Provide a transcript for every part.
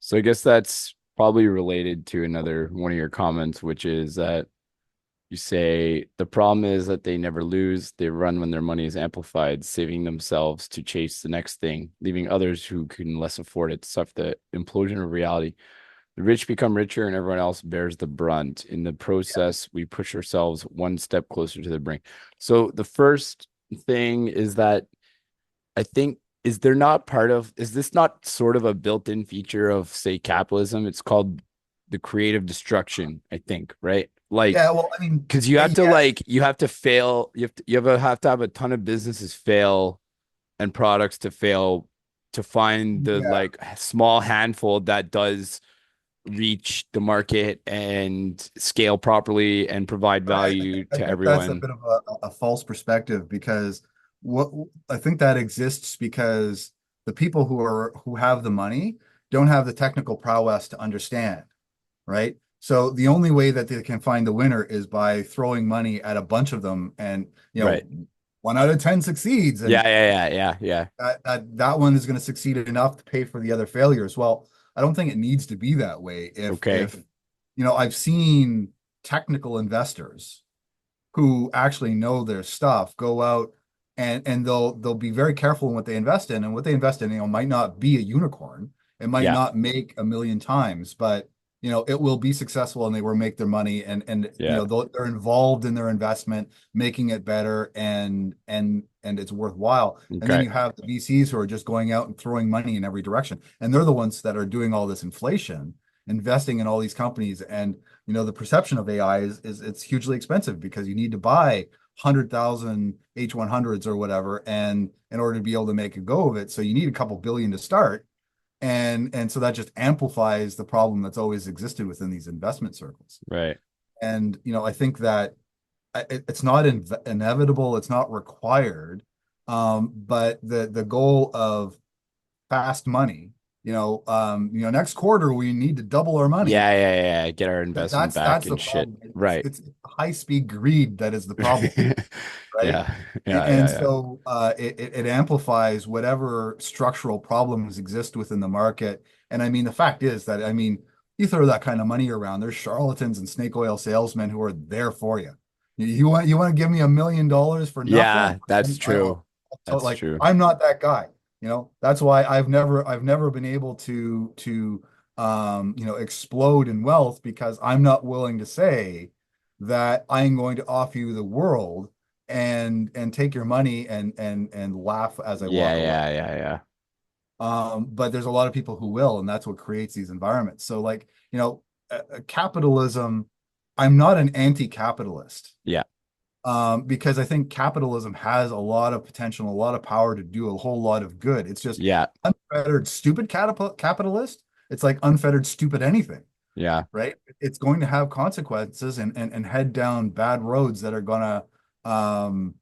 So I guess that's probably related to another one of your comments, which is that you say the problem is that they never lose. They run when their money is amplified, saving themselves to chase the next thing, leaving others who can less afford it to suffer the implosion of reality. The rich become richer and everyone else bears the brunt. In the process, we push ourselves one step closer to the brink. So the first thing is that I think is this not sort of a built-in feature of, say, capitalism? It's called the creative destruction, I think, right? Like, Yeah, well, I mean, because you have to yes, you have to fail, have to have a ton of businesses fail and products to fail to find the yeah. like small handful that does reach the market and scale properly and provide value I to think that's a everyone. bit of a false perspective because what I think that exists because the people who have the money don't have the technical prowess to understand, right? So the only way that they can find the winner is by throwing money at a bunch of them, and Right. 1 out of 10 succeeds, Yeah, and yeah, yeah, yeah, yeah. that one is going to succeed enough to pay for the other failures. Well, I don't think it needs to be that way. Okay. If I've seen technical investors who actually know their stuff go out and they'll be very careful in what they invest in, and what they invest in, might not be a unicorn. It might Yeah. not make a million times, but it will be successful and they will make their money, and Yeah. they're involved in their investment, making it better, and it's worthwhile. And then Okay. you have the VCs who are just going out and throwing money in every direction, and they're the ones that are doing all this inflation, investing in all these companies. And the perception of AI is it's hugely expensive because you need to buy 100,000 H100s or whatever, and in order to be able to make a go of it, so you need a couple billion to start, and so that just amplifies the problem that's always existed within these investment circles. Right. And I think that it's not inevitable, it's not required, but the goal of fast money, next quarter we need to double our money. Yeah, yeah, yeah, yeah. Get our That, investment that's back that's the and shit. problem. It's Right. it's high speed greed that is the problem, Yeah, right? yeah, And yeah, so it amplifies whatever structural problems exist within the market. And I mean, the fact is that, I mean, you throw that kind of money around, there's charlatans and snake oil salesmen who are there for you. You want to give me $1 million for nothing? yeah. That's I'll true. That's like, true. I'm not that guy. That's why I've never been able to explode in wealth, because I'm not willing to say that I'm going to offer you the world and take your money and laugh as I Yeah, walk away. yeah, yeah, yeah. But there's a lot of people who will, and that's what creates these environments. So, like, capitalism, I'm not an anti-capitalist, Yeah, because I think capitalism has a lot of potential, a lot of power to do a whole lot of good. It's just yeah, unfettered, stupid capitalist. It's like unfettered, stupid anything, yeah, right? It's going to have consequences, and head down bad roads that are gonna um,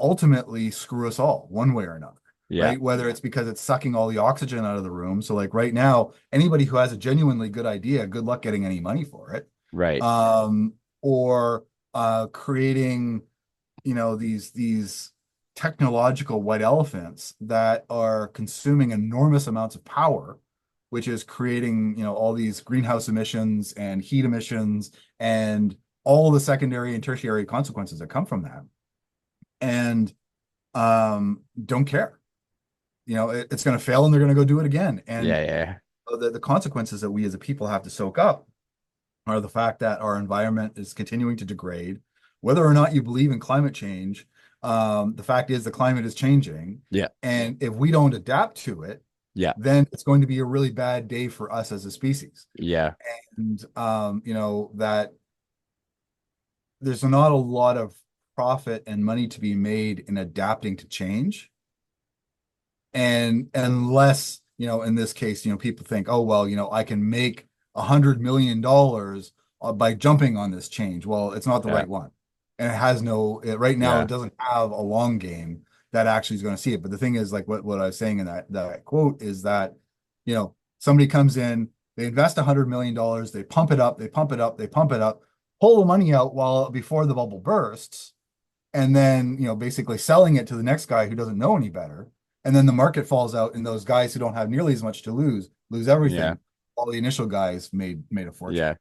ultimately screw us all one way or another, yeah. right? Whether it's because it's sucking all the oxygen out of the room. So, like, right now, anybody who has a genuinely good idea, good luck getting any money for it. Right. Or creating, these technological white elephants that are consuming enormous amounts of power, which is creating, all these greenhouse emissions and heat emissions and all the secondary and tertiary consequences that come from that. And don't care. It's going to fail and they're going to go do it again. Yeah, And yeah, the consequences that we as a people have to soak up are the fact that our environment is continuing to degrade. Whether or not you believe in climate change, the fact is the climate is changing. yeah, And if we don't adapt to it, yeah, then it's going to be a really bad day for us as a species. yeah, And, that there's not a lot of profit and money to be made in adapting to change. And unless, in this case, people think, oh, well, I can make $100 million by jumping on this change. Well, it's not the yeah, right one. And right now, it yeah, doesn't have a long game that actually is going to see it. But the thing is, like, what I was saying in that quote is that, somebody comes in, they invest $100 million, they pump it up, they pump it up, they pump it up, pull the money out while before the bubble bursts, and then, basically selling it to the next guy who doesn't know any better. and then the market falls out, and those guys who don't have nearly as much to lose Yeah. everything. All the initial guys made a fortune. Yeah.